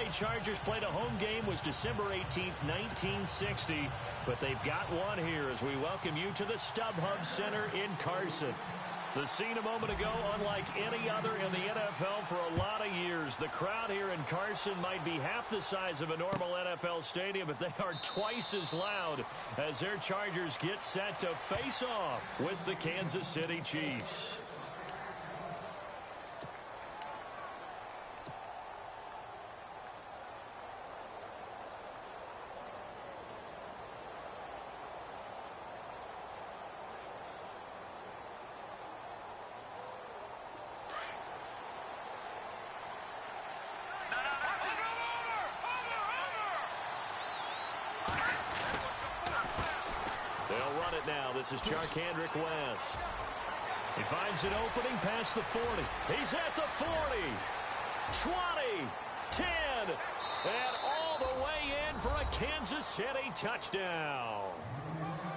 LA Chargers played a home game was December 18th, 1960. But they've got one here as we welcome you to the StubHub Center in Carson. The scene a moment ago, unlike any other in the NFL for a lot of years. The crowd here in Carson might be half the size of a normal NFL stadium, but they are twice as loud as their Chargers get set to face off with the Kansas City Chiefs. Now, this is Charkandrick West. He finds an opening past the 40. He's at the 40, 20, 10, and all the way in for a Kansas City touchdown.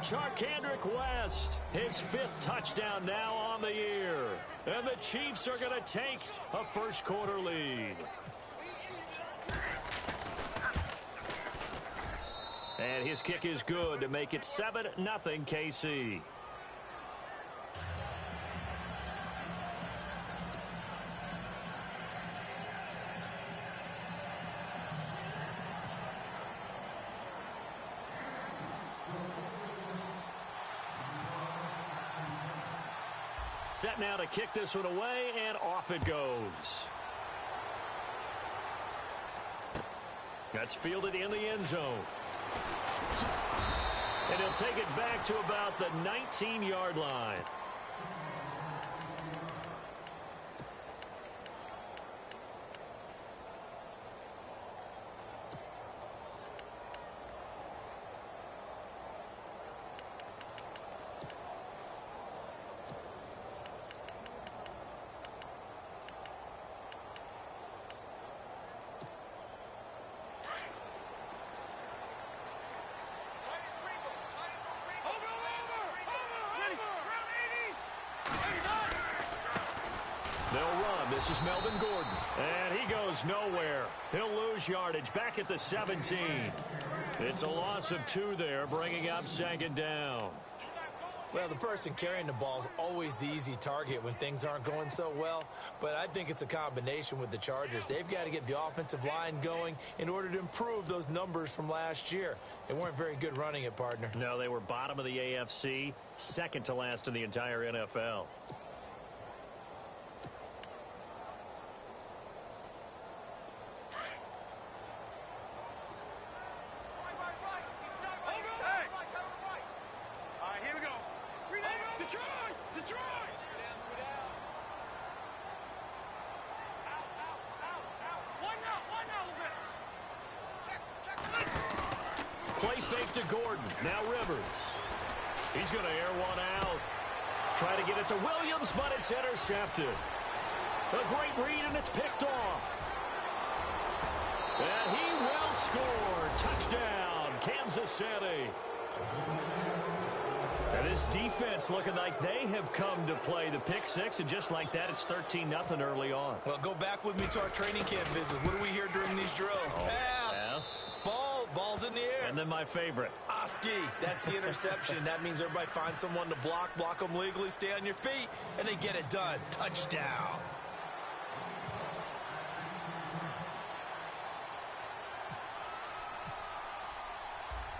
Charkandrick West, his 5th touchdown now on the year. And the Chiefs are going to take a first-quarter lead. And his kick is good to make it 7-0 KC. Set now to kick this one away, and off it goes. That's fielded in the end zone. And he'll take it back to about the 19-yard line. They'll run. This is Melvin Gordon. And he goes nowhere. He'll lose yardage back at the 17. It's a loss of 2 there, bringing up 2nd down. Well, the person carrying the ball is always the easy target when things aren't going so well. But I think it's a combination with the Chargers. They've got to get the offensive line going in order to improve those numbers from last year. They weren't very good running it, partner. No, they were bottom of the AFC, second to last in the entire NFL. Play fake to Gordon. Now Rivers. He's going to air one out. Try to get it to Williams, but it's intercepted. A great read, and it's picked off. And he will score. Touchdown, Kansas City. And this defense looking like they have come to play the pick six, and just like that, it's 13-0 early on. Well, go back with me to our training camp visit. What do we hear during these drills? Pass. Ball's in the air. And then my favorite. Oski. That's the interception. That means everybody finds someone to block them legally, stay on your feet, and they get it done. Touchdown.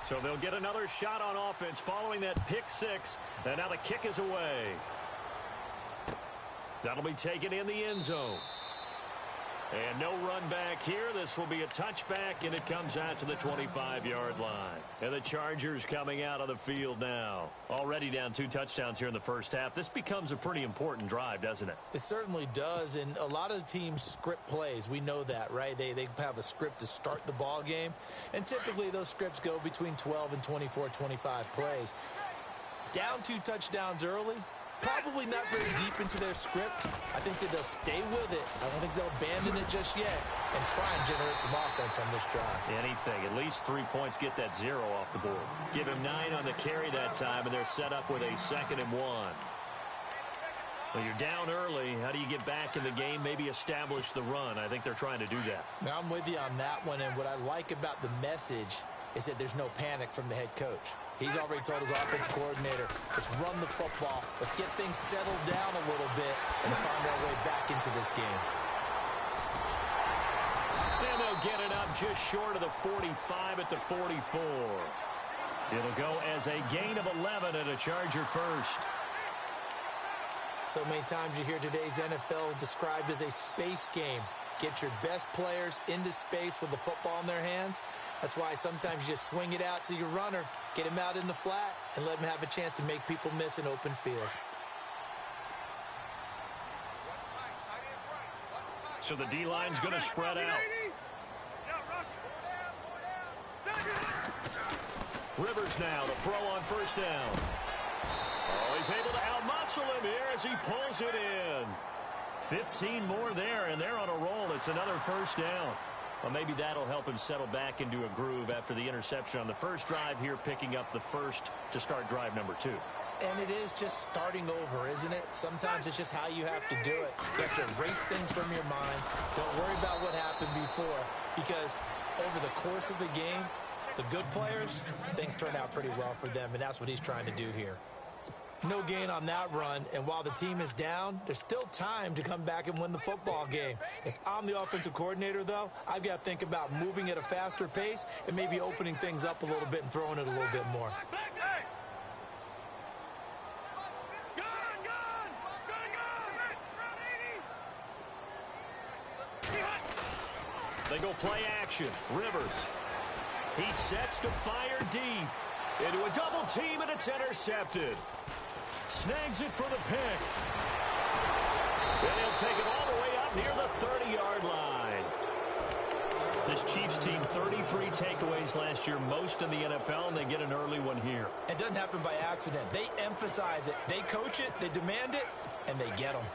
So they'll get another shot on offense following that pick six. And now the kick is away. That'll be taken in the end zone. And no run back here. This will be a touchback, and it comes out to the 25-yard line. And the Chargers coming out of the field now. Already down 2 touchdowns here in the first half. This becomes a pretty important drive, doesn't it? It certainly does, and a lot of the teams script plays. We know that, right? They have a script to start the ball game, and typically those scripts go between 12 and 24, 25 plays. Down 2 touchdowns early. Probably not very deep into their script. I think that they'll stay with it. I don't think they'll abandon it just yet and try and generate some offense on this drive. Anything. At least 3 points, get that 0 off the board. Give him 9 on the carry that time, and they're set up with a 2nd and 1. Well, you're down early. How do you get back in the game, maybe establish the run? I think they're trying to do that. Now, I'm with you on that one, and what I like about the message is that there's no panic from the head coach. He's already told his offensive coordinator, let's run the football, let's get things settled down a little bit, and find our way back into this game. And they'll get it up just short of the 45 at the 44. It'll go as a gain of 11 and a Charger first. So many times you hear today's NFL described as a space game. Get your best players into space with the football in their hands. That's why sometimes you just swing it out to your runner, get him out in the flat, and let him have a chance to make people miss an open field. So the D-line's going to spread out. Rivers now to throw on first down. Oh, he's able to outmuscle him here as he pulls it in. 15 more there, and they're on a roll. It's another first down. Well, maybe that'll help him settle back into a groove after the interception on the first drive here, picking up the first to start drive number 2. And it is just starting over, isn't it? Sometimes it's just how you have to do it. You have to erase things from your mind. Don't worry about what happened before, because over the course of the game, the good players, things turn out pretty well for them, and that's what he's trying to do here. No gain on that run, and while the team is down, there's still time to come back and win the football game. If I'm the offensive coordinator, though, I've got to think about moving at a faster pace and maybe opening things up a little bit and throwing it a little bit more. They go play action. Rivers. He sets to fire deep. Into a double team, and it's intercepted. Snags it for the pick. And he'll take it all the way up near the 30-yard line. This Chiefs team, 33 takeaways last year, most in the NFL, and they get an early one here. It doesn't happen by accident. They emphasize it. They coach it, they demand it, and they get them.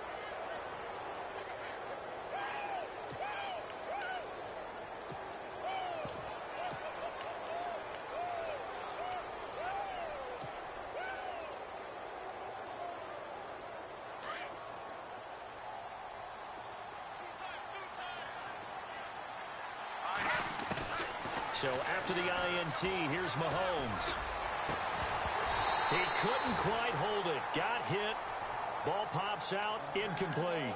So after the INT, here's Mahomes. He couldn't quite hold it. Got hit. Ball pops out. Incomplete.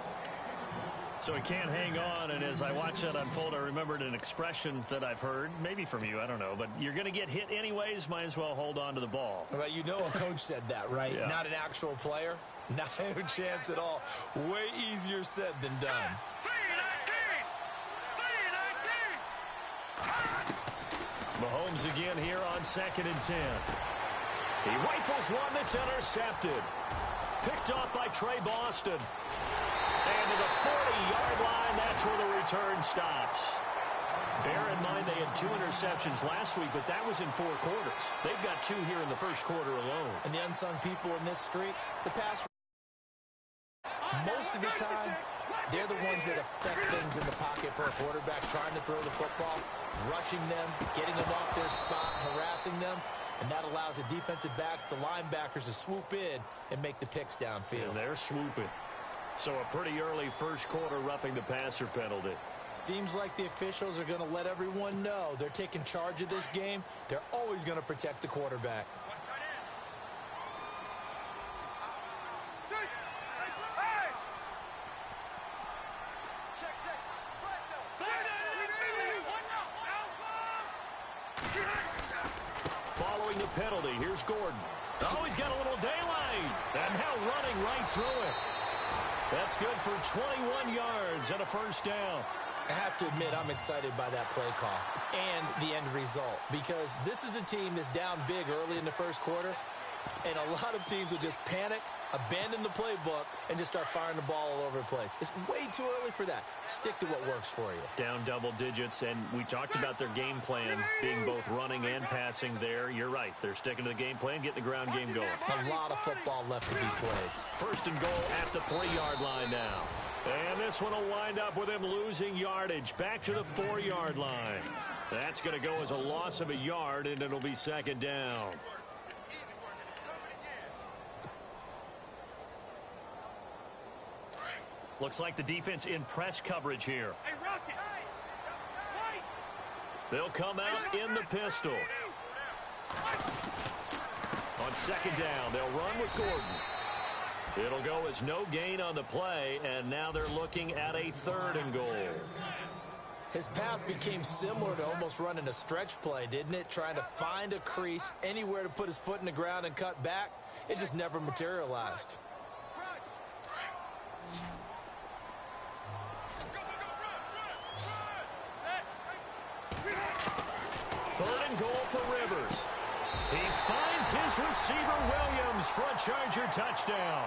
So he can't hang on, and as I watch that unfold, I remembered an expression that I've heard, maybe from you, I don't know, but you're going to get hit anyways, might as well hold on to the ball. Well, you know a coach said that, right? Yeah. Not an actual player. Not a chance at all. Way easier said than done. Mahomes again here on 2nd and 10. He rifles one that's intercepted. Picked off by Trey Boston. And to the 40-yard line, that's where the return stops. Bear in mind they had 2 interceptions last week, but that was in 4 quarters. They've got 2 here in the first quarter alone. And the unsung people in this streak, the pass. Most of the time, they're the ones that affect things in the pocket for a quarterback, trying to throw the football, rushing them, getting them off their spot, harassing them, and that allows the defensive backs, the linebackers, to swoop in and make the picks downfield. And they're swooping. So a pretty early first quarter roughing the passer penalty. Seems like the officials are going to let everyone know they're taking charge of this game. They're always going to protect the quarterback. Following the penalty, here's Gordon. Oh, he's got a little daylight. And now running right through it. That's good for 21 yards and a first down. I have to admit, I'm excited by that play call and the end result, because this is a team that's down big early in the first quarter, and a lot of teams will just panic, abandon the playbook, and just start firing the ball all over the place. It's way too early for that. Stick to what works for you. Down double digits, and we talked about their game plan being both running and passing there. You're right. They're sticking to the game plan, getting the ground game going. A lot of football left to be played. First and goal at the 3-yard line now. And this one will wind up with him losing yardage back to the 4-yard line. That's going to go as a loss of a yard, and it'll be second down. Looks like the defense in press coverage here. They'll come out in the pistol. On second down, they'll run with Gordon. It'll go as no gain on the play, and now they're looking at a 3rd and goal. His path became similar to almost running a stretch play, didn't it? Trying to find a crease, anywhere to put his foot in the ground and cut back. It just never materialized. 3rd and goal for Rivers. He finds his receiver, Williams, for a Charger touchdown.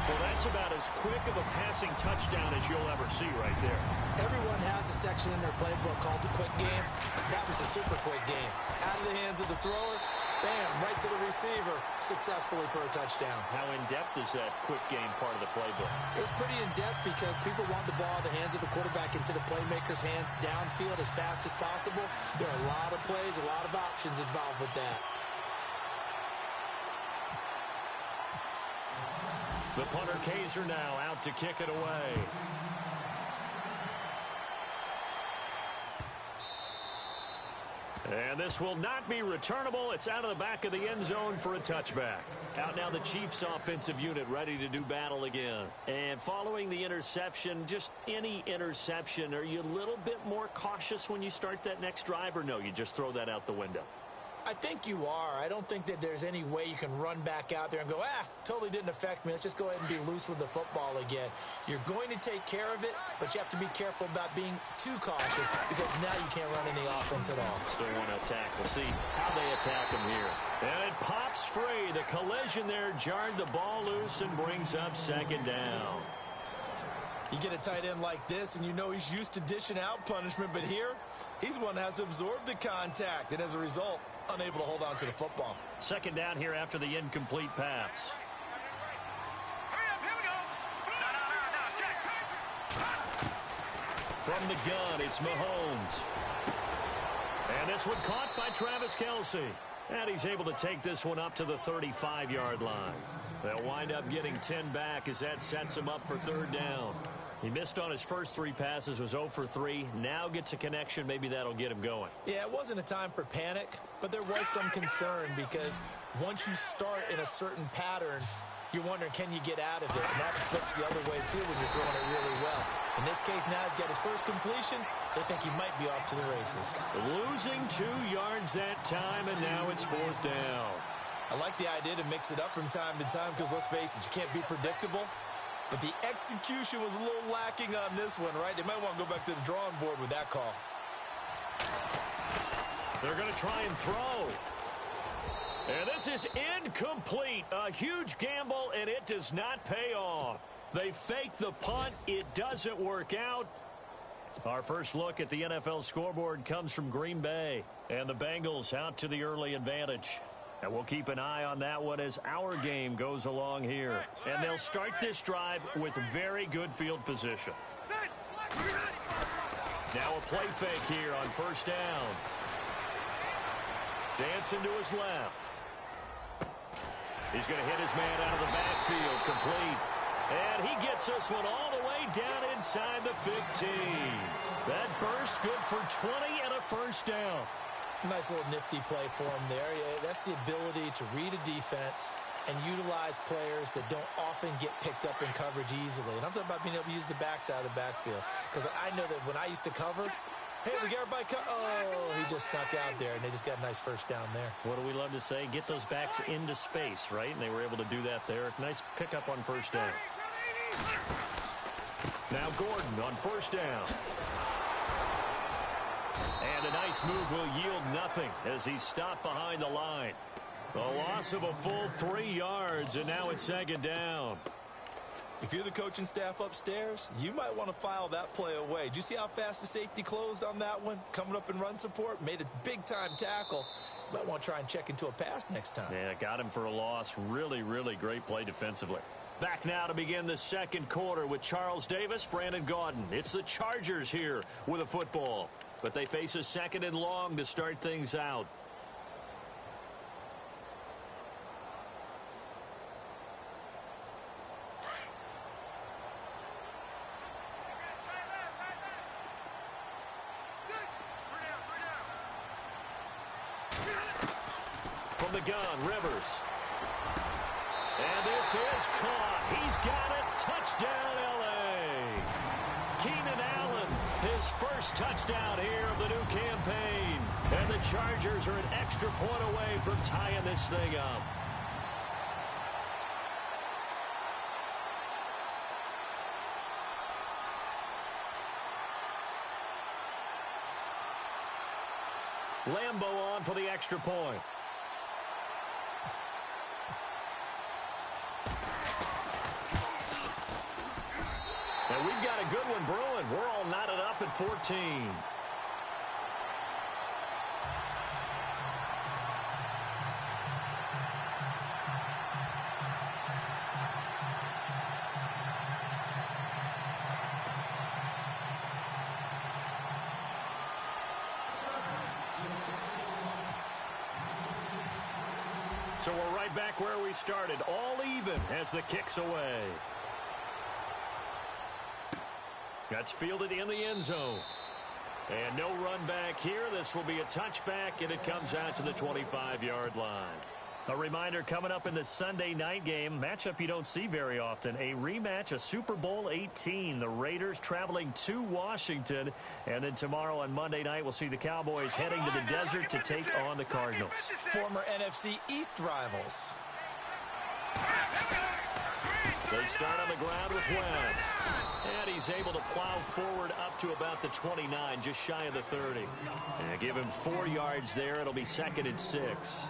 Well, that's about as quick of a passing touchdown as you'll ever see right there. Everyone has a section in their playbook called the quick game. That was a super quick game. Out of the hands of the thrower, bam, right to the receiver, successfully for a touchdown. How in-depth is that quick game part of the playbook? It's pretty in-depth because people want the ball in the hands of the quarterback into the playmaker's hands downfield as fast as possible. There are a lot of plays, a lot of options involved with that. The punter Kaiser now out to kick it away. And this will not be returnable. It's out of the back of the end zone for a touchback. Out now the Chiefs offensive unit ready to do battle again. And following the interception, just any interception, are you a little bit more cautious when you start that next drive, or no, you just throw that out the window? I think you are. I don't think that there's any way you can run back out there and go, totally didn't affect me. Let's just go ahead and be loose with the football again. You're going to take care of it, but you have to be careful about being too cautious because now you can't run any offense at all. Still want to attack. We'll see how they attack him here. And it pops free. The collision there jarred the ball loose and brings up 2nd down. You get a tight end like this, and you know he's used to dishing out punishment, but here, he's one that has to absorb the contact, and as a result, unable to hold on to the football. 2nd down here after the incomplete pass. From the gun, it's Mahomes. And this one caught by Travis Kelce. And he's able to take this one up to the 35-yard line. They'll wind up getting 10 back as that sets him up for 3rd down. He missed on his first 3 passes, was 0 for 3. Now gets a connection. Maybe that'll get him going. Yeah, it wasn't a time for panic, but there was some concern because once you start in a certain pattern, you're wondering, can you get out of it? And that flips the other way, too, when you're throwing it really well. In this case, now he's got his first completion. They think he might be off to the races. Losing 2 yards that time, and now it's 4th down. I like the idea to mix it up from time to time because, let's face it, you can't be predictable. But the execution was a little lacking on this one, right? They might want to go back to the drawing board with that call. They're going to try and throw. And this is incomplete. A huge gamble, and it does not pay off. They fake the punt. It doesn't work out. Our first look at the NFL scoreboard comes from Green Bay. And the Bengals out to the early advantage. And we'll keep an eye on that one as our game goes along here. And they'll start this drive with very good field position. Now a play fake here on 1st down. Dancing to his left. He's going to hit his man out of the backfield, complete. And he gets this one all the way down inside the 15. That burst good for 20 and a 1st down. Nice little nifty play for him there. Yeah, that's the ability to read a defense and utilize players that don't often get picked up in coverage easily. And I'm talking about being able to use the backs out of the backfield. Because I know that when I used to cover, hey, we got everybody he just snuck out there, and they just got a nice 1st down there. What do we love to say? Get those backs into space, right? And they were able to do that there. Nice pickup on 1st down. Now Gordon on 1st down. And a nice move will yield nothing as he's stopped behind the line. A loss of a full 3 yards, and now it's 2nd down. If you're the coaching staff upstairs, you might want to file that play away. Did you see how fast the safety closed on that one? Coming up in run support, made a big-time tackle. You might want to try and check into a pass next time. Yeah, got him for a loss. Really, really great play defensively. Back now to begin the 2nd quarter with Charles Davis, Brandon Gaudin. It's the Chargers here with a football. But they face a 2nd and long to start things out. From the gun, Rivers. And this is caught. He's got it. Touchdown, L.A. Keenan Allen, his first touchdown here of the new campaign. And the Chargers are an extra point away from tying this thing up. Lambo on for the extra point. And we've got a good one brewing. We're all knotted up at 14. So we're right back where we started, all even as the kick's away. That's fielded in the end zone. And no run back here. This will be a touchback, and it comes out to the 25-yard line. A reminder coming up in the Sunday night game, matchup you don't see very often, a rematch of Super Bowl 18. The Raiders traveling to Washington. And then tomorrow on Monday night, we'll see the Cowboys heading to the desert to take on the Cardinals. Former NFC East rivals. They start on the ground with West. And he's able to plow forward up to about the 29, just shy of the 30. And give him 4 yards there. It'll be 2nd and 6.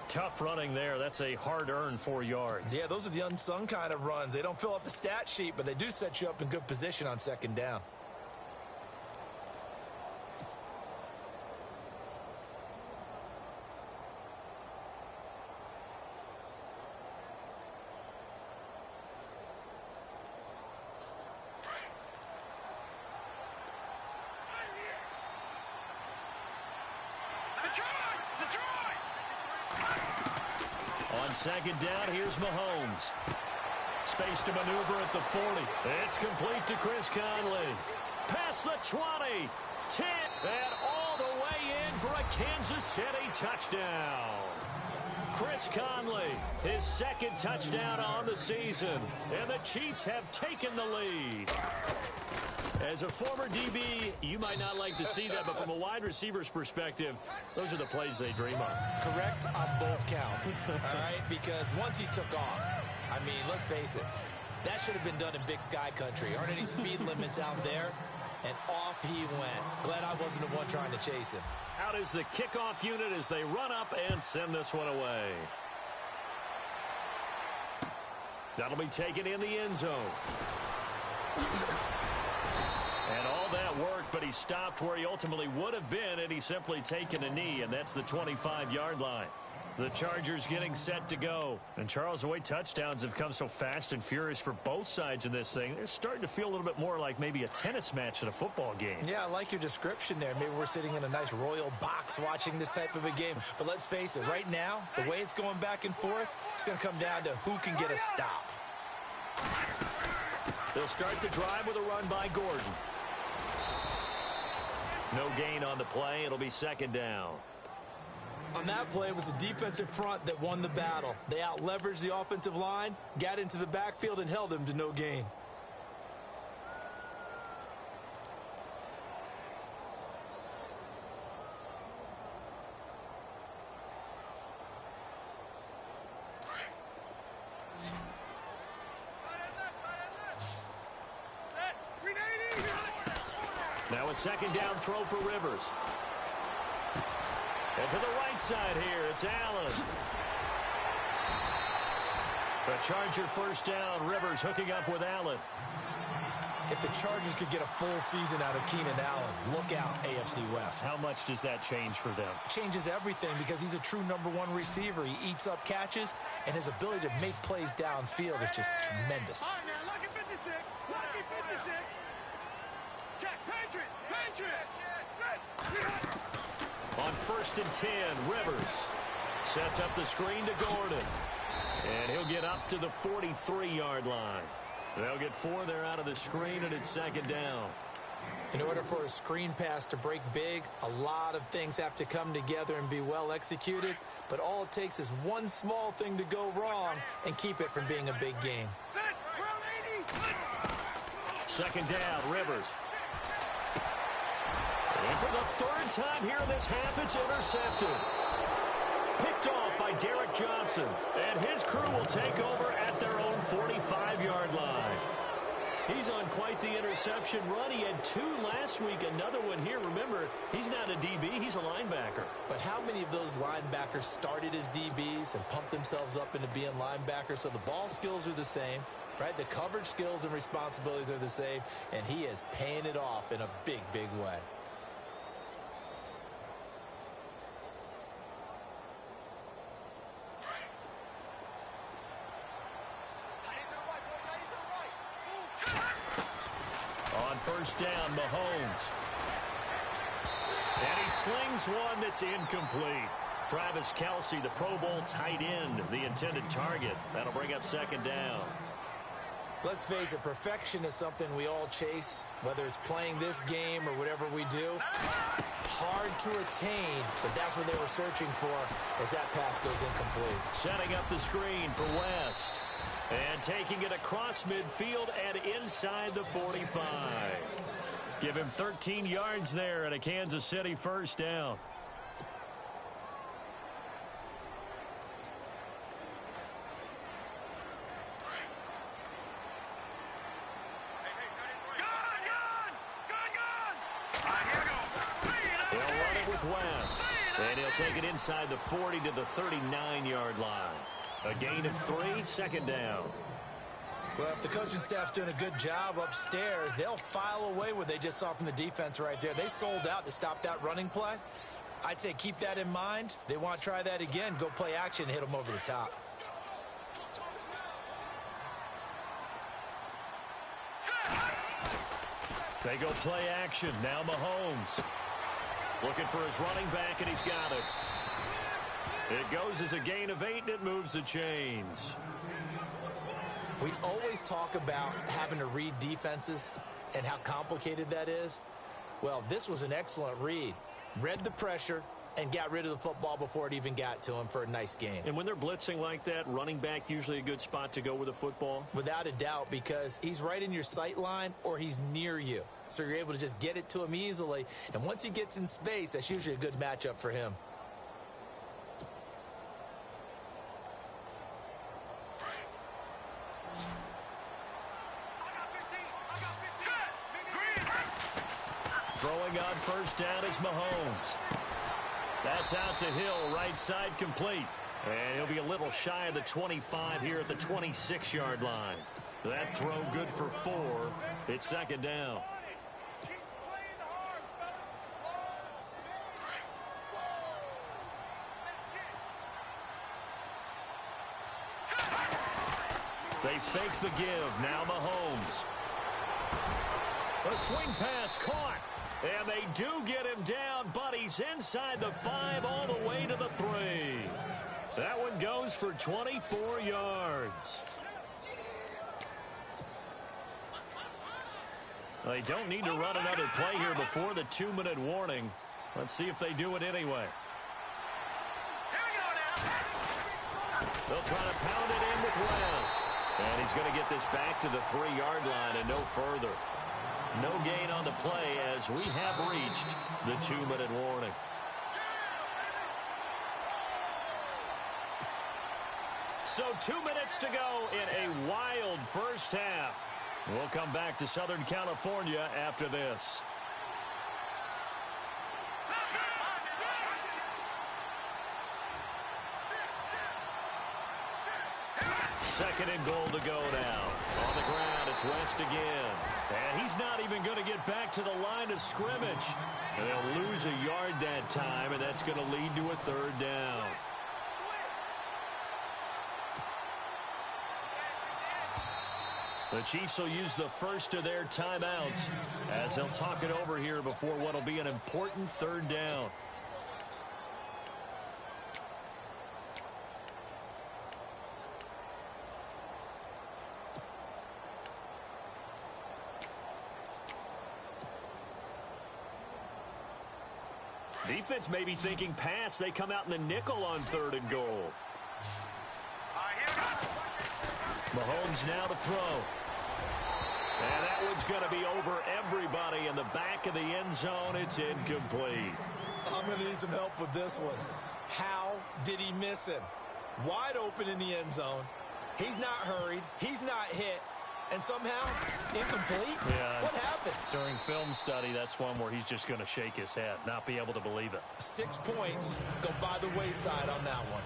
Tough running there. That's a hard-earned 4 yards. Yeah, those are the unsung kind of runs. They don't fill up the stat sheet, but they do set you up in good position on 2nd down. On 2nd down, here's Mahomes. Space to maneuver at the 40. It's complete to Chris Conley. Past the 20, 10, and all the way in for a Kansas City touchdown. Chris Conley, his 2nd touchdown on the season, and the Chiefs have taken the lead. As a former DB, you might not like to see that, but from a wide receiver's perspective, those are the plays they dream of. Correct on both counts, all right? Because once he took off, I mean, let's face it, that should have been done in Big Sky Country. Aren't any speed limits out there? And off he went. Glad I wasn't the one trying to chase him. Out is the kickoff unit as they run up and send this one away. That'll be taken in the end zone. And all that worked, but he stopped where he ultimately would have been, and he's simply taken a knee, and that's the 25-yard line. The Chargers getting set to go. And, Charles, the way touchdowns have come so fast and furious for both sides in this thing, it's starting to feel a little bit more like maybe a tennis match in a football game. Yeah, I like your description there. Maybe we're sitting in a nice royal box watching this type of a game. But let's face it, right now, the way it's going back and forth, it's going to come down to who can get a stop. They'll start the drive with a run by Gordon. No gain on the play. It'll be 2nd down. On that play, it was the defensive front that won the battle. They out-leveraged the offensive line, got into the backfield, and held him to no gain. Now a 2nd down throw for Rivers. And to the right side here, it's Allen. The Charger 1st down. Rivers hooking up with Allen. If the Chargers could get a full season out of Keenan Allen, look out, AFC West. How much does that change for them? Changes everything because he's a true #1 receiver. He eats up catches, and his ability to make plays downfield is just tremendous. All right, now, lucky 56. Lucky 56. Check, Patriot. On 1st and 10, Rivers sets up the screen to Gordon. And he'll get up to the 43-yard line. They'll get 4 there out of the screen, and it's 2nd down. In order for a screen pass to break big, a lot of things have to come together and be well executed, but all it takes is one small thing to go wrong and keep it from being a big game. Second down, Rivers. And for the third time here in this half, it's intercepted. Picked off by Derek Johnson, and his crew will take over at their own 45-yard line. He's on quite the interception run. He had 2 last week, another one here. Remember, he's not a DB, he's a linebacker. But how many of those linebackers started as DBs and pumped themselves up into being linebackers? So the ball skills are the same, right? The coverage skills and responsibilities are the same, and he is paying it off in a big, big way. On first down, Mahomes. And he slings one that's incomplete. Travis Kelce, the Pro Bowl tight end, the intended target. That'll bring up second down. Let's face it, perfection is something we all chase, whether it's playing this game or whatever we do. Hard to attain, but that's what they were searching for as that pass goes incomplete. Setting up the screen for West. And taking it across midfield and inside the 45. Give him 13 yards there and a Kansas City first down. They'll run it with West. And he'll take it inside the 40 to the 39-yard line. A gain of 3, second down. Well, if the coaching staff's doing a good job upstairs, they'll file away what they just saw from the defense right there. They sold out to stop that running play. I'd say keep that in mind. They want to try that again. Go play action and hit them over the top. They go play action. Now Mahomes. Looking for his running back, and he's got it. It goes as a gain of 8, and it moves the chains. We always talk about having to read defenses and how complicated that is. Well, this was an excellent read. Read the pressure and got rid of the football before it even got to him for a nice game. And when they're blitzing like that, running back usually a good spot to go with the football? Without a doubt, because he's right in your sight line or he's near you. So you're able to just get it to him easily. And once he gets in space, that's usually a good matchup for him. Throwing on first down is Mahomes. That's out to Hill, right side complete. And he'll be a little shy of the 25 here at the 26-yard line. That throw good for 4. It's second down. They fake the give. Now Mahomes. A swing pass caught. And they do get him down, but he's inside the 5 all the way to the 3. That one goes for 24 yards. They don't need to run another play here before the 2-minute warning. Let's see if they do it anyway. They'll try to pound it in with West. And he's going to get this back to the 3-yard line and no further. No gain on the play as we have reached the 2-minute warning. So 2 minutes to go in a wild first half. We'll come back to Southern California after this. Second and goal to go now. On the ground, it's West again. And he's not even going to get back to the line of scrimmage. And they'll lose a yard that time, and that's going to lead to a third down. The Chiefs will use the first of their timeouts as they'll talk it over here before what will be an important third down. Defense may be thinking pass. They come out in the nickel on 3rd and goal. Mahomes now to throw. And that one's going to be over everybody in the back of the end zone. It's incomplete. I'm going to need some help with this one. How did he miss him? Wide open in the end zone. He's not hurried. He's not hit. And somehow, incomplete? Yeah. What happened? During film study, that's one where he's just going to shake his head, not be able to believe it. 6 points go by the wayside on that one.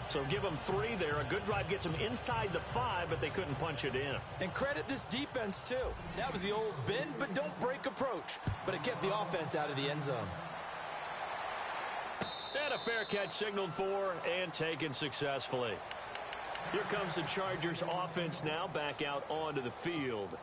So give them 3 there. A good drive gets them inside the 5, but they couldn't punch it in. And credit this defense, too. That was the old bend but don't break approach. But it kept the offense out of the end zone. And a fair catch signaled for and taken successfully. Here comes the Chargers offense now back out onto the field.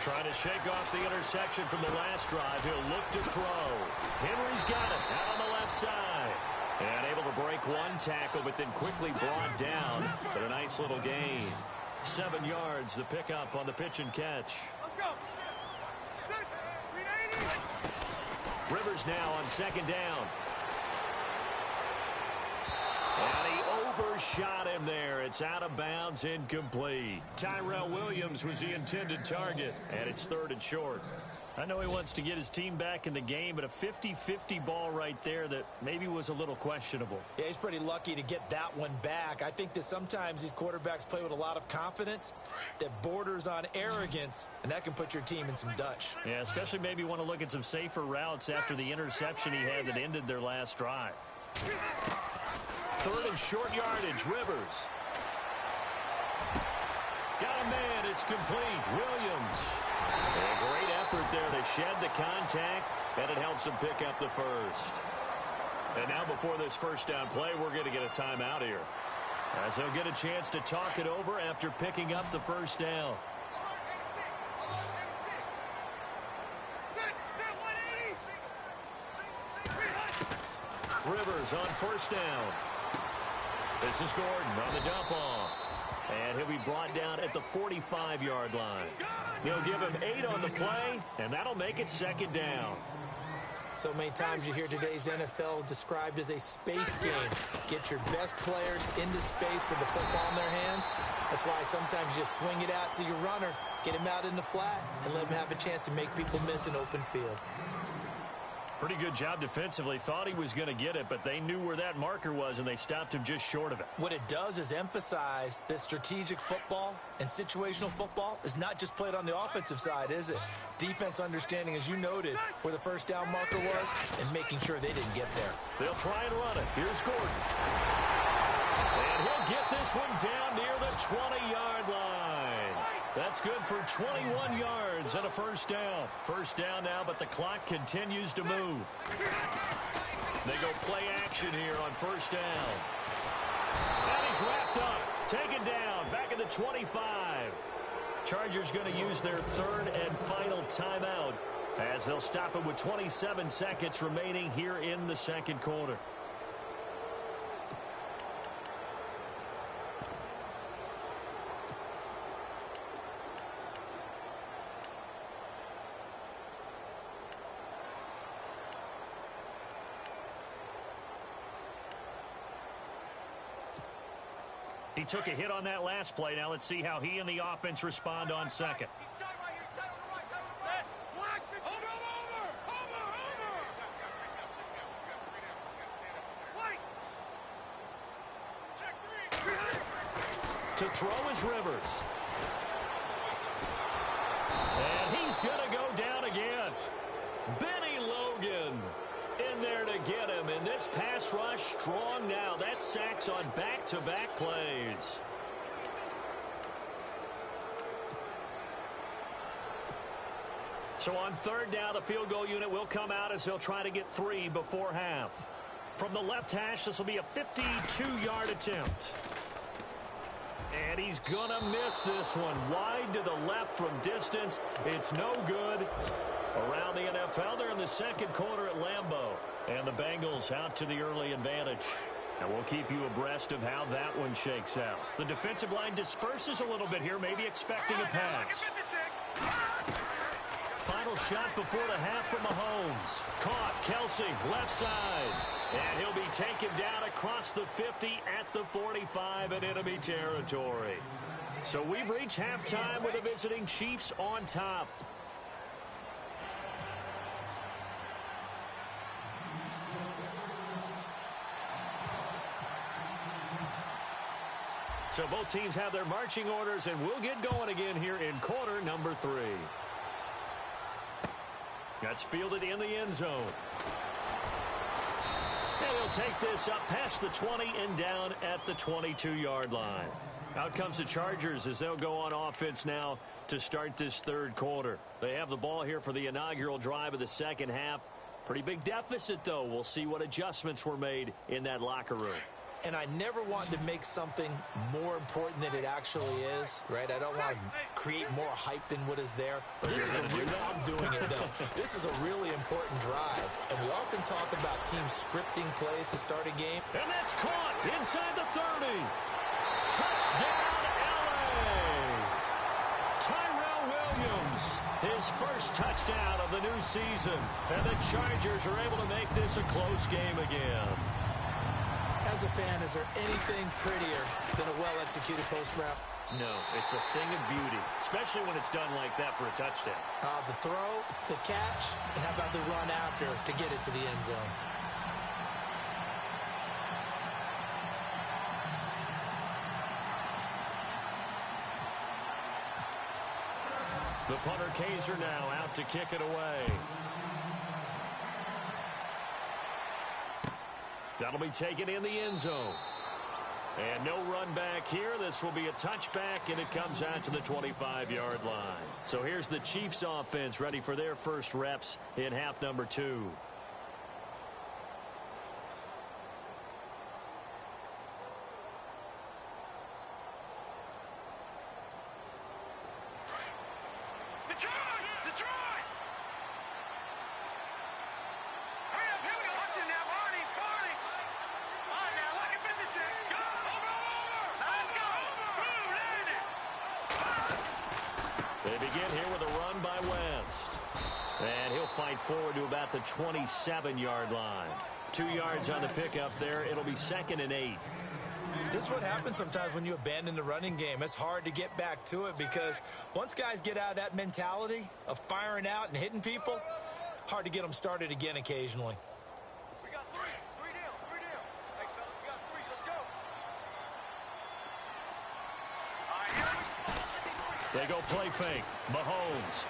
Trying to shake off the interception from the last drive. He'll look to throw. Henry's got it out on the left side. And able to break one tackle, but then quickly brought down. But a nice little gain. 7 yards, the pickup on the pitch and catch. Rivers now on 2nd down. And he overshot him there. It's out of bounds, incomplete. Tyrell Williams was the intended target, and it's 3rd and short. I know he wants to get his team back in the game, but a 50-50 ball right there that maybe was a little questionable. Yeah, he's pretty lucky to get that one back. I think that sometimes these quarterbacks play with a lot of confidence that borders on arrogance, and that can put your team in some Dutch. Yeah, especially maybe want to look at some safer routes after the interception he had that ended their last drive. 3rd and short yardage, Rivers. Got a man, it's complete. Williams. A great effort there. They shed the contact, and it helps them pick up the first. And now before this first down play, we're going to get a timeout here, as they'll get a chance to talk it over after picking up the first down. Rivers on 1st down. This is Gordon on the dump off. And he'll be brought down at the 45-yard line. They'll give him 8 on the play, and that'll make it 2nd down. So many times you hear today's NFL described as a space game. Get your best players into space with the football in their hands. That's why sometimes you just swing it out to your runner, get him out in the flat, and let him have a chance to make people miss an open field. Pretty good job defensively. Thought he was going to get it, but they knew where that marker was, and they stopped him just short of it. What it does is emphasize that strategic football and situational football is not just played on the offensive side, is it? Defense understanding, as you noted, where the first down marker was and making sure they didn't get there. They'll try and run it. Here's Gordon. And he'll get this one down near the 20-yard line. That's good for 21 yards and a first down. First down now, but the clock continues to move. They go play action here on first down. And he's wrapped up, taken down, back at the 25. Chargers going to use their 3rd and final timeout as they'll stop it with 27 seconds remaining here in the 2nd quarter. He took a hit on that last play. Now let's see how he and the offense respond on 2nd. To throw is Rivers. And he's going to go down again. Benny Logan in there to get him, and this pass rush strong now. That's sacks on back-to-back plays. So on 3rd down, the field goal unit will come out as they'll try to get 3 before half. From the left hash, this will be a 52-yard attempt. And And he's going to miss this one. Wide to the left from distance. It's no good. Around the NFL, they're in the second quarter at Lambeau. And the Bengals out to the early advantage. And we'll keep you abreast of how that one shakes out. The defensive line disperses a little bit here, maybe expecting a pass. Final shot before the half from Mahomes. Caught, Kelsey, left side. And he'll be taken down across the 50 at the 45 in enemy territory. So we've reached halftime with the visiting Chiefs on top. So both teams have their marching orders, and we'll get going again here in quarter number 3. That's fielded in the end zone. And he'll take this up past the 20 and down at the 22-yard line. Out comes the Chargers as they'll go on offense now to start this third quarter. They have the ball here for the inaugural drive of the second half. Pretty big deficit, though. We'll see what adjustments were made in that locker room. And I never want to make something more important than it actually is, right? I don't want to create more hype than what is there. But this is I'm doing it, though. This is a really important drive. And we often talk about teams scripting plays to start a game. And that's caught inside the 30. Touchdown, L.A. Tyrell Williams, his first touchdown of the new season. And the Chargers are able to make this a close game again. As a fan, is there anything prettier than a well-executed post route? No, it's a thing of beauty, especially when it's done like that for a touchdown. The throw, the catch, and how about the run after to get it to the end zone? The punter Kaiser now out to kick it away. That'll be taken in the end zone. And no run back here. This will be a touchback, and it comes out to the 25-yard line. So here's the Chiefs offense ready for their first reps in half number 2. They begin here with a run by West. And he'll fight forward to about the 27-yard line. 2 yards on the pickup there. It'll be 2nd and 8. This is what happens sometimes when you abandon the running game. It's hard to get back to it because once guys get out of that mentality of firing out and hitting people, hard to get them started again occasionally. We got 3. 3 down. 3 down. Hey, fellas, we got 3. Let's go. All right, here we go. They go play fake. Mahomes.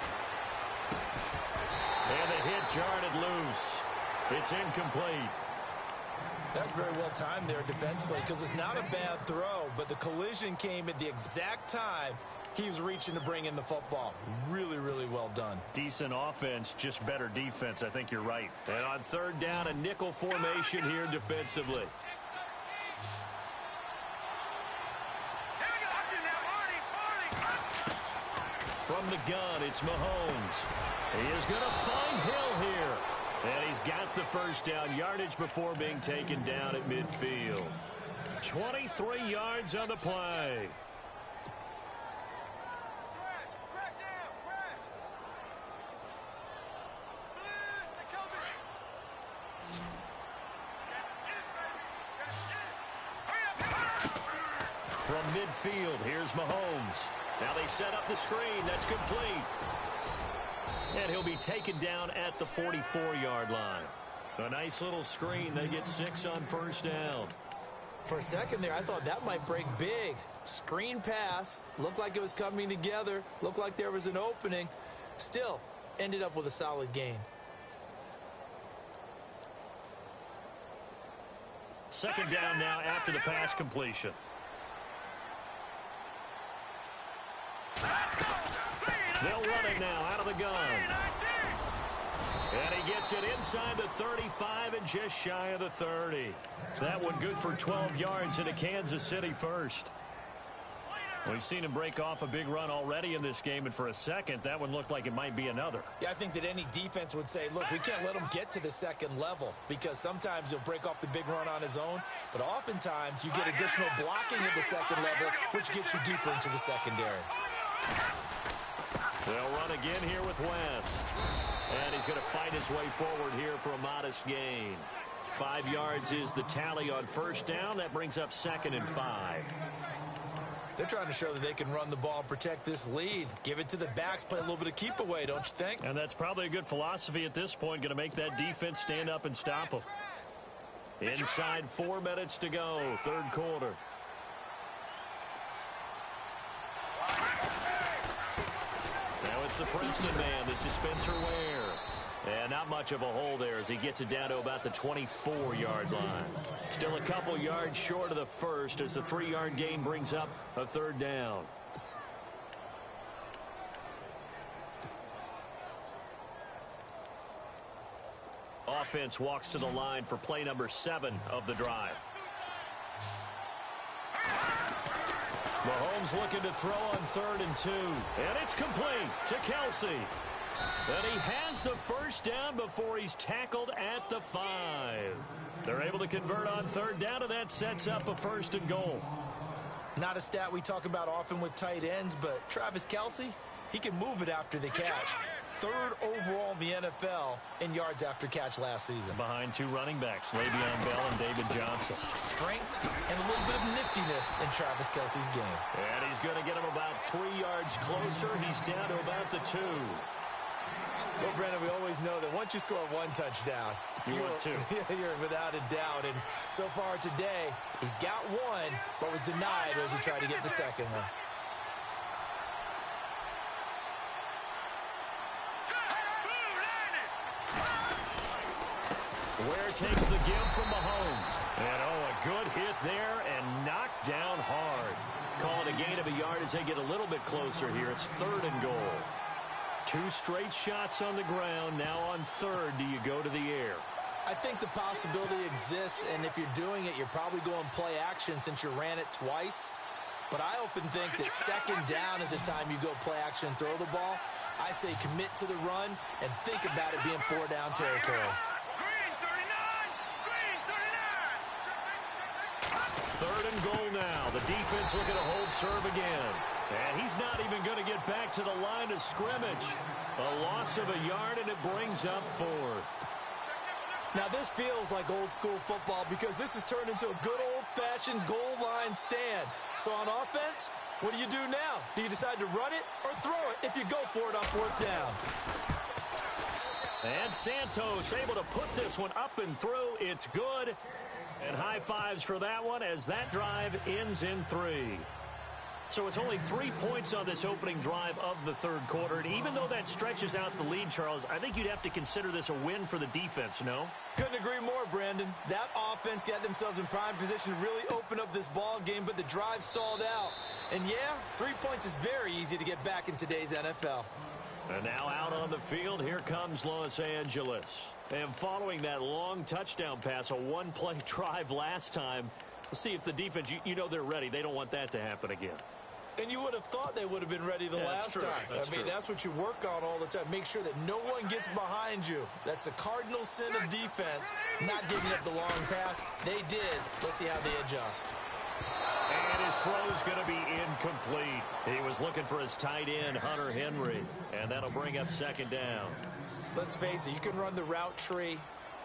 And the hit jarred it loose. It's incomplete. That's very well timed there defensively because it's not a bad throw, but the collision came at the exact time he was reaching to bring in the football. Really, really well done. Decent offense, just better defense. I think you're right. And on third down, a nickel formation here defensively. From the gun, it's Mahomes. He is going to find Hill here. And he's got the first down yardage before being taken down at midfield. 23 yards on the play. From midfield, here's Mahomes. Now they set up the screen. That's complete. And he'll be taken down at the 44-yard line. A nice little screen. They get 6 on first down. For a second there, I thought that might break big. Screen pass. Looked like it was coming together. Looked like there was an opening. Still, ended up with a solid gain. Second down now after the pass completion. They'll run it now out of the gun. And he gets it inside the 35 and just shy of the 30. That one good for 12 yards into Kansas City first. We've seen him break off a big run already in this game, and for a second, that one looked like it might be another. Yeah, I think that any defense would say, look, we can't let him get to the second level, because sometimes he'll break off the big run on his own, but oftentimes you get additional blocking at the second level, which gets you deeper into the secondary. They'll run again here with West. And he's going to fight his way forward here for a modest gain. 5 yards is the tally on first down. That brings up 2nd and 5. They're trying to show that they can run the ball and protect this lead. Give it to the backs, play a little bit of keep away, don't you think? And that's probably a good philosophy at this point, going to make that defense stand up and stop them. Inside 4 minutes to go, third quarter. Now it's the Princeton man. This is Spencer Ware. And not much of a hole there as he gets it down to about the 24-yard line. Still a couple yards short of the first as the 3-yard gain brings up a third down. Offense walks to the line for play number 7 of the drive. Mahomes looking to throw on 3rd and 2. And it's complete to Kelsey. And he has the first down before he's tackled at the 5. They're able to convert on 3rd down, and that sets up a 1st and goal. Not a stat we talk about often with tight ends, but Travis Kelsey, he can move it after the catch. 3rd overall in the NFL in yards after catch last season. Behind 2 running backs, Le'Veon Bell and David Johnson. Strength and a little bit of niftiness in Travis Kelsey's game. And he's going to get him about 3 yards closer. He's down to about the 2. Well, Brandon, we always know that once you score 1 touchdown, you want 2. You're without a doubt. And so far today, he's got 1, but was denied as he tried to get the second one. Ware takes the give from Mahomes. And, a good hit there and knocked down hard. Call it a gain of a yard as they get a little bit closer here. It's 3rd and goal. 2 straight shots on the ground. Now on 3rd, do you go to the air? I think the possibility exists, and if you're doing it, you're probably going play action since you ran it twice. But I often think that 2nd down is the time you go play action and throw the ball. I say commit to the run and think about it being 4 down territory. Green 39! Green 39! 3rd and goal now. The defense looking to hold serve again. And he's not even going to get back to the line of scrimmage. A loss of a yard, and it brings up 4th. Now, this feels like old school football because this has turned into a good old-fashioned goal line stand. So on offense, what do you do now? Do you decide to run it or throw it if you go for it on 4th down? And Santos able to put this one up and through. It's good. And high fives for that one as that drive ends in 3. So it's only 3 points on this opening drive of the 3rd quarter. And even though that stretches out the lead, Charles, I think you'd have to consider this a win for the defense, no? Couldn't agree more, Brandon. That offense got themselves in prime position to really open up this ball game, but the drive stalled out. And yeah, 3 points is very easy to get back in today's NFL. And now out on the field, here comes Los Angeles. And following that long touchdown pass, a 1-play drive last time, we'll see if the defense, you know they're ready. They don't want that to happen again. And you would have thought they would have been ready the last time. That's true. That's what you work on all the time. Make sure that no one gets behind you. That's the cardinal sin of defense, not giving up the long pass. They did. Let's see how they adjust. And his throw's going to be incomplete. He was looking for his tight end, Hunter Henry. And that'll bring up 2nd down. Let's face it, you can run the route tree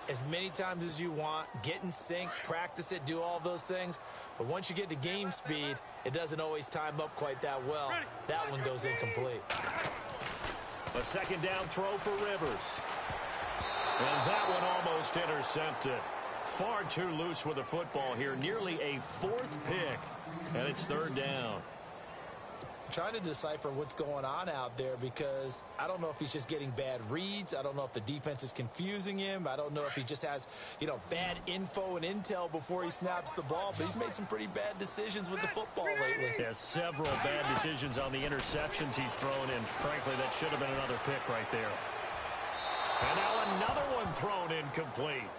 as many times as you want, get in sync, practice it, do all those things. But once you get to game speed, it doesn't always time up quite that well. That one goes incomplete. A 2nd down throw for Rivers. And that one almost intercepted. Far too loose with the football here. Nearly a 4th pick. And it's 3rd down. Trying to decipher what's going on out there because I don't know if he's just getting bad reads. I don't know if the defense is confusing him. I don't know if he just has, bad info and intel before he snaps the ball. But he's made some pretty bad decisions with the football lately. Yeah, several bad decisions on the interceptions he's thrown in. Frankly, that should have been another pick right there. And now another one thrown incomplete.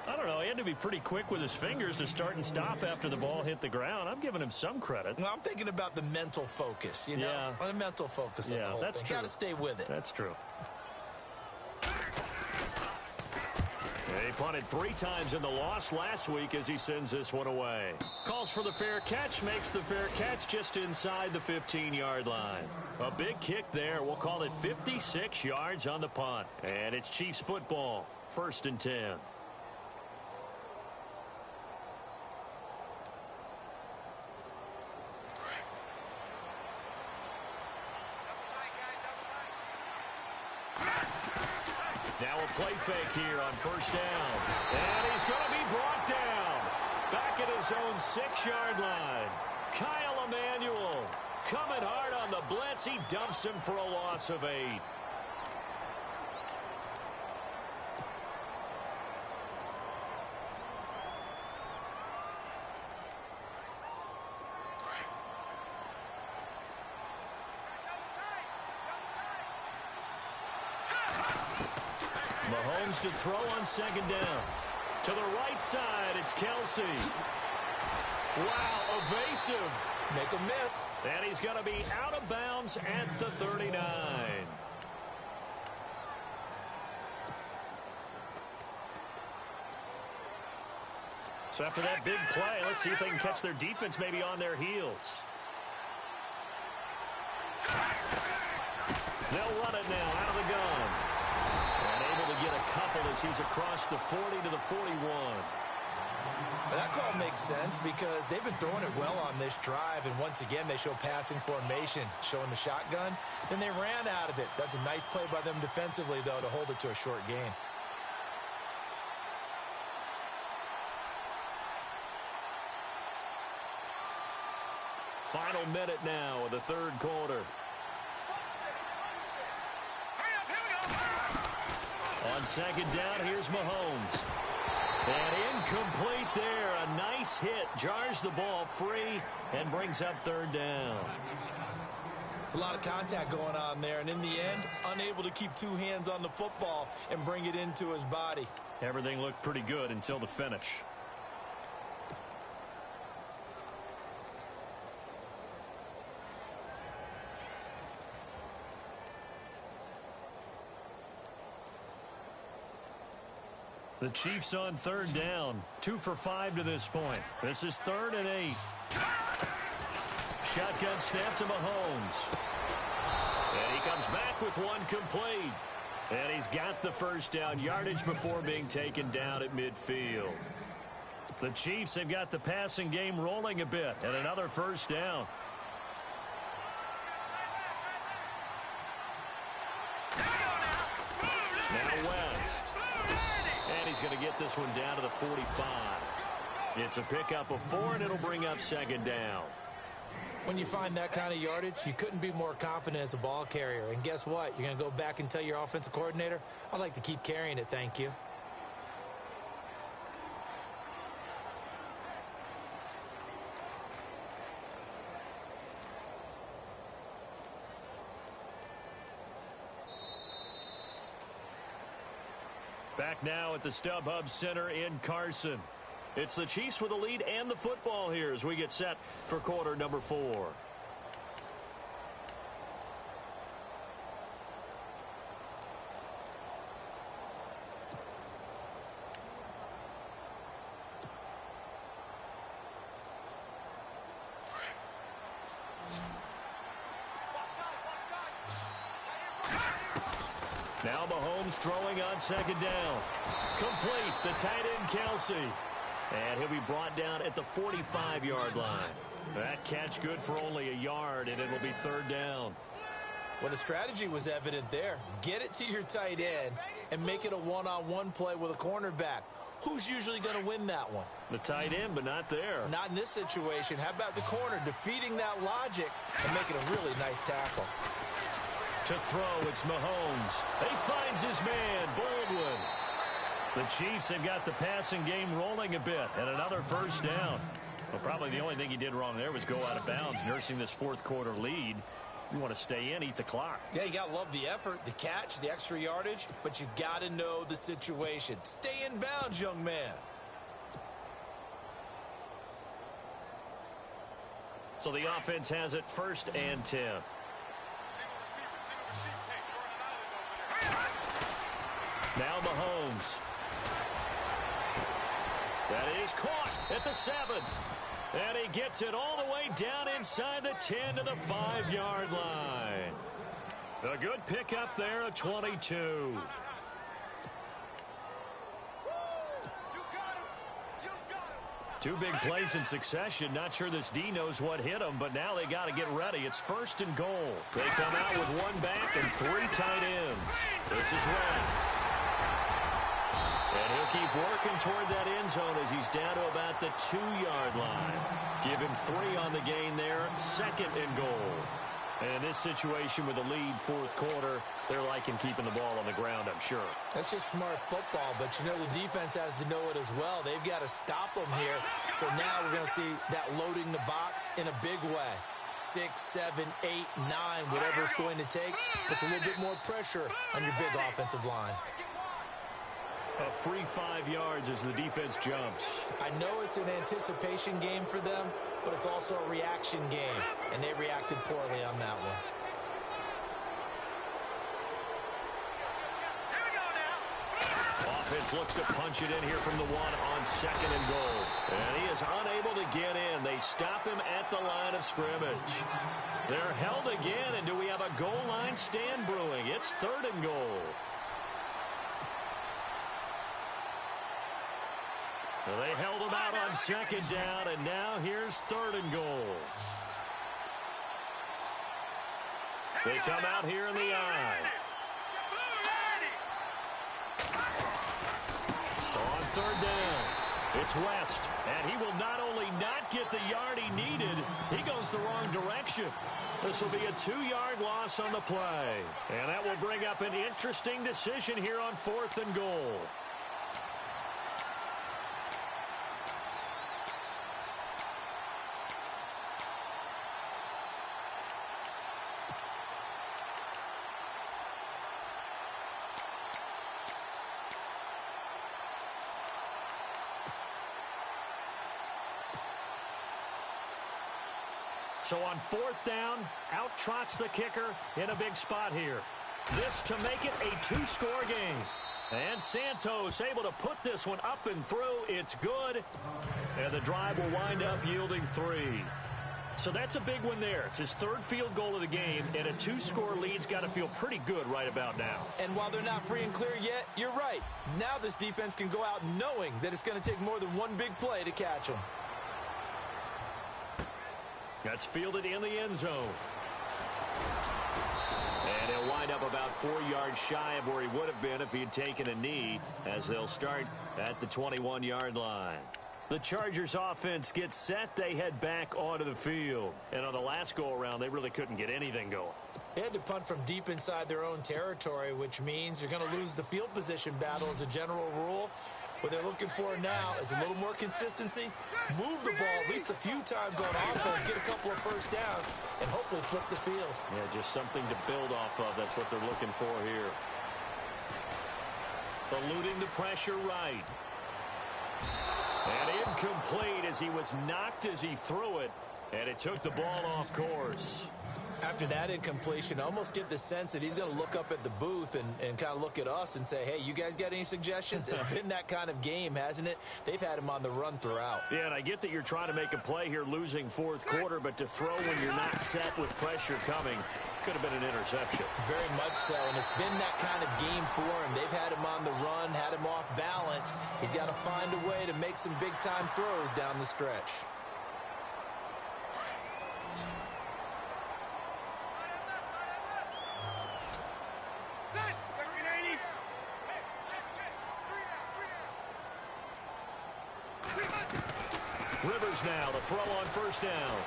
I don't know. He had to be pretty quick with his fingers to start and stop after the ball hit the ground. I'm giving him some credit. Well, I'm thinking about the mental focus, you know? Yeah. On the mental focus of the whole that's thing. true. Got to stay with it. That's true. He punted 3 times in the loss last week as he sends this one away. Calls for the fair catch, makes the fair catch just inside the 15-yard line. A big kick there. We'll call it 56 yards on the punt. And it's Chiefs football, 1st and 10. Now a play fake here on 1st down. And he's going to be brought down. Back at his own 6-yard line. Kyle Emanuel coming hard on the blitz. He dumps him for a loss of 8. Mahomes to throw on 2nd down. To the right side, it's Kelsey. Wow, evasive. Make a miss. And he's going to be out of bounds at the 39. So after that big play, let's see if they can catch their defense maybe on their heels. They'll run it now out of the gun. And able to get a couple as he's across the 40 to the 41. That call makes sense because they've been throwing it well on this drive, and once again they show passing formation, showing the shotgun. Then they ran out of it. That's a nice play by them defensively, though, to hold it to a short gain. Final minute now of the 3rd quarter. On 2nd down, here's Mahomes. And incomplete there. A nice hit. Jars the ball free and brings up 3rd down. It's a lot of contact going on there, and in the end, unable to keep 2 hands on the football and bring it into his body. Everything looked pretty good until the finish. The Chiefs on 3rd down. 2 for 5 to this point. This is 3rd and 8. Shotgun snap to Mahomes. And he comes back with one complete. And he's got the 1st down yardage before being taken down at midfield. The Chiefs have got the passing game rolling a bit. And another 1st down. Now West. And he's going to get this one down to the 45. It's a pickup of 4, and it'll bring up 2nd down. When you find that kind of yardage, you couldn't be more confident as a ball carrier. And guess what? You're going to go back and tell your offensive coordinator, I'd like to keep carrying it, thank you. Back now at the StubHub Center in Carson. It's the Chiefs with the lead and the football here as we get set for quarter number 4. Now Mahomes throwing on 2nd down. Complete, the tight end Kelsey. And he'll be brought down at the 45-yard line. That catch good for only a yard, and it'll be 3rd down. Well, the strategy was evident there. Get it to your tight end and make it a one-on-one play with a cornerback. Who's usually going to win that one? The tight end, but not there. Not in this situation. How about the corner defeating that logic and making a really nice tackle? To throw, it's Mahomes. He finds his man, Baldwin. The Chiefs have got the passing game rolling a bit, and another 1st down. Well, probably the only thing he did wrong there was go out of bounds, nursing this 4th quarter lead. You want to stay in, eat the clock. Yeah, you got to love the effort, the catch, the extra yardage, but you got to know the situation. Stay in bounds, young man. So the offense has it 1st and 10. Now Mahomes. That is caught at the 7. And he gets it all the way down inside the 10 to the 5-yard line. A good pickup there of 22. Two big plays in succession. Not sure this D knows what hit him, but now they got to get ready. It's 1st and goal. They come out with 1 back and 3 tight ends. This is Wentz. And he'll keep working toward that end zone as he's down to about the 2-yard line. Give him 3 on the gain there. 2nd and goal. And in this situation with the lead 4th quarter, they're liking keeping the ball on the ground, I'm sure. That's just smart football, but you know the defense has to know it as well. They've got to stop them here. So now we're going to see that loading the box in a big way. 6, 7, 8, 9, whatever it's going to take, puts a little bit more pressure on your big offensive line. A free 5 yards as the defense jumps. I know it's an anticipation game for them, but it's also a reaction game, and they reacted poorly on that one. Offense looks to punch it in here from the 1 on 2nd and goal. And he is unable to get in. They stop him at the line of scrimmage. They're held again, and do we have a goal line stand brewing? It's 3rd and goal. Well, they held him out on 2nd down, and now here's 3rd and goal. They come out here in the I. On 3rd down, it's West, and he will not only not get the yard he needed, he goes the wrong direction. This will be a 2-yard loss on the play, and that will bring up an interesting decision here on 4th and goal. So on 4th down, out trots the kicker in a big spot here. This to make it a 2-score game. And Santos able to put this one up and through. It's good. And the drive will wind up yielding 3. So that's a big one there. It's his 3rd field goal of the game, and a 2-score lead's got to feel pretty good right about now. And while they're not free and clear yet, you're right. Now this defense can go out knowing that it's going to take more than one big play to catch them. That's fielded in the end zone. And he'll wind up about 4 yards shy of where he would have been if he had taken a knee, as they'll start at the 21-yard line. The Chargers offense gets set. They head back onto the field. And on the last go-around, they really couldn't get anything going. They had to punt from deep inside their own territory, which means you're going to lose the field position battle as a general rule. What they're looking for now is a little more consistency, move the ball at least a few times on offense, get a couple of first downs, and hopefully flip the field. Yeah, just something to build off of. That's what they're looking for here. Eluding the pressure right. And incomplete as he was knocked as he threw it, and it took the ball off course. After that incompletion, I almost get the sense that he's going to look up at the booth and kind of look at us and say, hey, you guys got any suggestions? It's been that kind of game, hasn't it? They've had him on the run throughout. Yeah, and I get that you're trying to make a play here losing 4th quarter, but to throw when you're not set with pressure coming could have been an interception. Very much so, and it's been that kind of game for him. They've had him on the run, had him off balance. He's got to find a way to make some big-time throws down the stretch. Rivers now to throw on 1st down.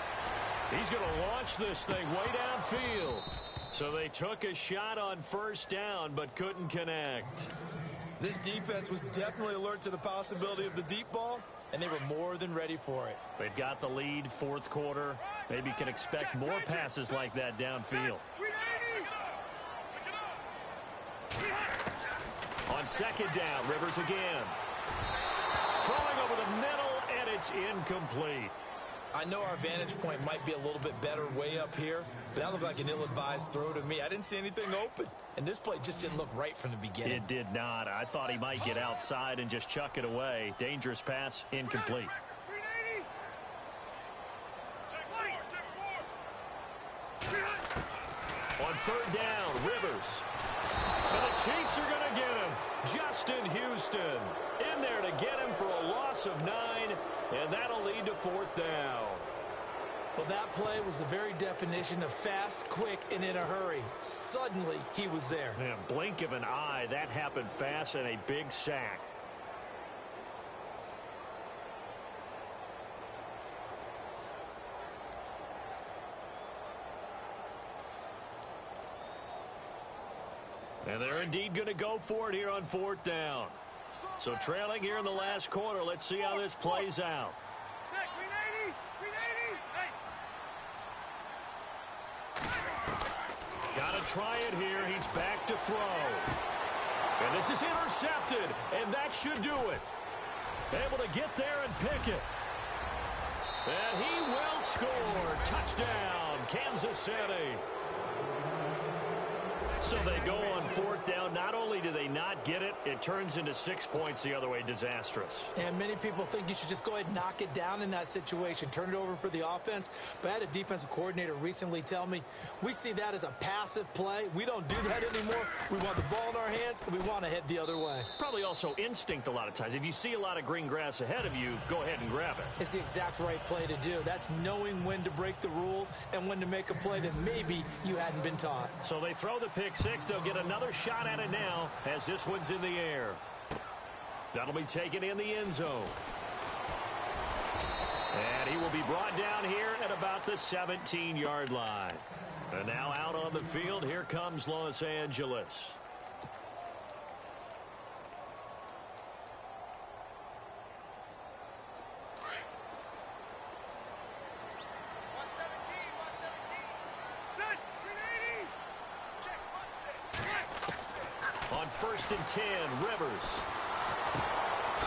He's going to launch this thing way downfield. So they took a shot on 1st down but couldn't connect. This defense was definitely alert to the possibility of the deep ball, and they were more than ready for it. They've got the lead, fourth quarter. Maybe can expect more passes like that downfield. On second down, Rivers again. Throwing over the middle, and it's incomplete. I know our vantage point might be a little bit better way up here, but that looked like an ill-advised throw to me. I didn't see anything open, and this play just didn't look right from the beginning. It did not. I thought he might get outside and just chuck it away. Dangerous pass, incomplete. On third down, Rivers. And the Chiefs are going to get him. Justin Houston in there to get him for a loss of 9, and that'll lead to fourth down. Well, that play was the very definition of fast, quick, and in a hurry. Suddenly, he was there. Man, blink of an eye, that happened fast, and a big sack. And they're indeed going to go for it here on fourth down. So trailing here in the last quarter. Let's see how this plays out. Got to try it here. He's back to throw. And this is intercepted, and that should do it. Able to get there and pick it. And he will score. Touchdown, Kansas City. So they go on fourth down. Not only do they not get it, it turns into 6 points the other way. Disastrous. And many people think you should just go ahead and knock it down in that situation. Turn it over for the offense. But I had a defensive coordinator recently tell me, we see that as a passive play. We don't do that anymore. We want the ball in our hands, and we want to head the other way. Probably also instinct a lot of times. If you see a lot of green grass ahead of you, go ahead and grab it. It's the exact right play to do. That's knowing when to break the rules and when to make a play that maybe you hadn't been taught. So they throw the pick six. They'll get another shot at it now as this one's in the air. That'll be taken in the end zone. And he will be brought down here at about the 17-yard line. And now out on the field, here comes Los Angeles. On first and 10, Rivers.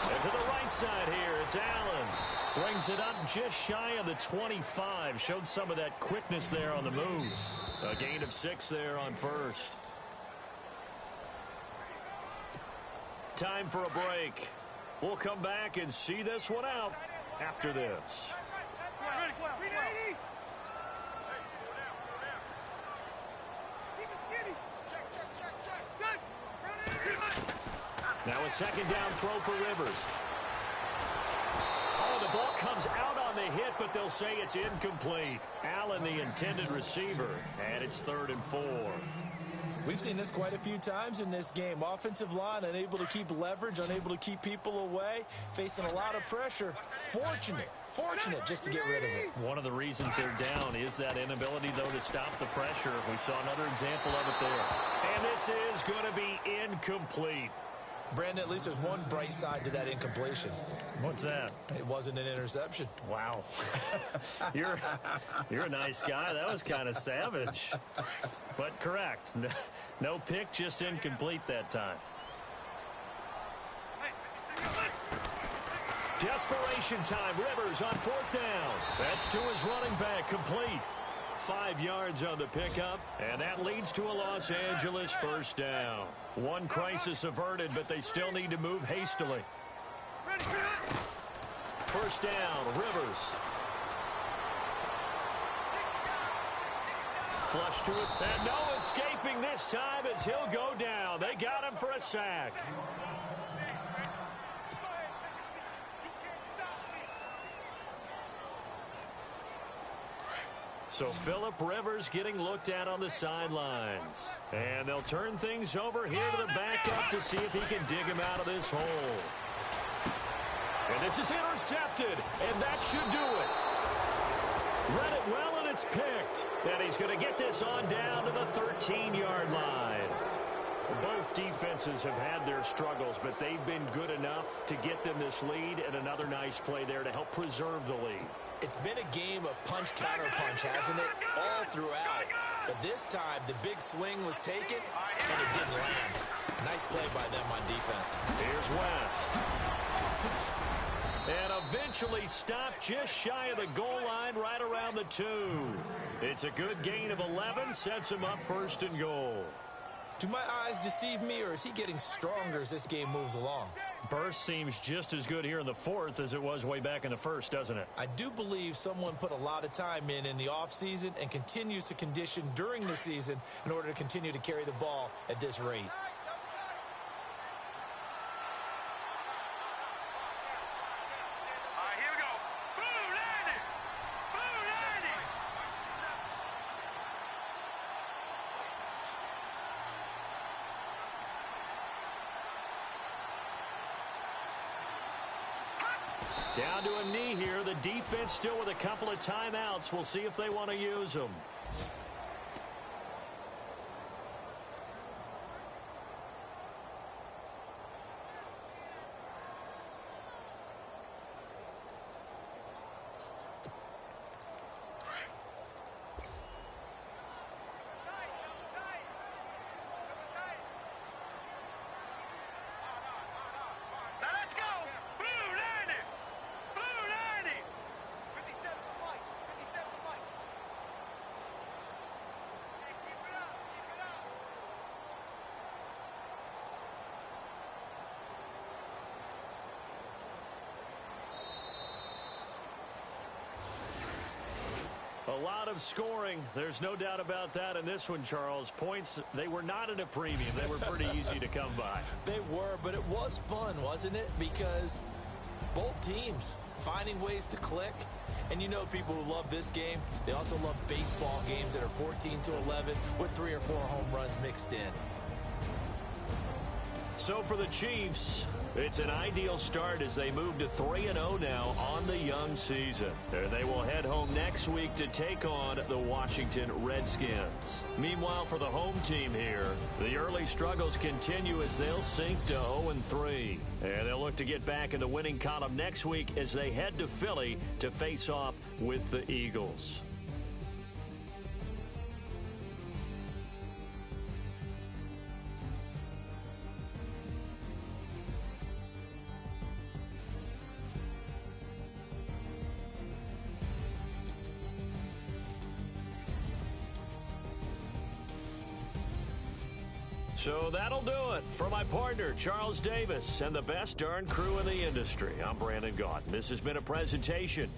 And to the right side here, it's Allen. Brings it up just shy of the 25. Showed some of that quickness there on the move. A gain of 6 there on first. Time for a break. We'll come back and see this one out after this. Now a second down throw for Rivers. Oh, the ball comes out on the hit, but they'll say it's incomplete. Allen, the intended receiver, and it's 3rd and 4. We've seen this quite a few times in this game. Offensive line unable to keep leverage, unable to keep people away, facing a lot of pressure. Fortunate just to get rid of it. One of the reasons they're down is that inability, though, to stop the pressure. We saw another example of it there. And this is going to be incomplete. Brandon, at least there's one bright side to that incompletion. What's that? It wasn't an interception. Wow. You're a nice guy. That was kind of savage. But correct. No pick, just incomplete that time. Desperation time. Rivers on fourth down. That's to his running back. Complete. 5 yards on the pickup, and that leads to a Los Angeles first down. One crisis averted, but they still need to move hastily. First down, Rivers. Flush to it, and no escaping this time as he'll go down. They got him for a sack. So Phillip Rivers getting looked at on the sidelines. And they'll turn things over here to the backup to see if he can dig him out of this hole. And this is intercepted, and that should do it. Read it well, and it's picked. And he's going to get this on down to the 13-yard line. Both defenses have had their struggles, but they've been good enough to get them this lead, and another nice play there to help preserve the lead. It's been a game of punch-counter-punch, hasn't it? All throughout. But this time, the big swing was taken, and it didn't land. Nice play by them on defense. Here's West. And eventually stopped just shy of the goal line right around the 2. It's a good gain of 11, sets him up first and goal. Do my eyes deceive me, or is he getting stronger as this game moves along? Burst seems just as good here in the 4th as it was way back in the 1st, doesn't it? I do believe someone put a lot of time in the offseason and continues to condition during the season in order to continue to carry the ball at this rate. Down to a knee here. The defense still with a couple of timeouts. We'll see if they want to use them. A lot of scoring. There's no doubt about that in this one, Charles. Points, they were not at a premium. They were pretty easy to come by. They were, but it was fun, wasn't it? Because both teams finding ways to click. And you know people who love this game, they also love baseball games that are 14-11 with 3 or 4 home runs mixed in. So for the Chiefs, it's an ideal start as they move to 3-0 now on the young season. And they will head home next week to take on the Washington Redskins. Meanwhile, for the home team here, the early struggles continue as they'll sink to 0-3. And they'll look to get back in the winning column next week as they head to Philly to face off with the Eagles. So that'll do it. For my partner, Charles Davis, and the best darn crew in the industry, I'm Brandon Gaudin. This has been a presentation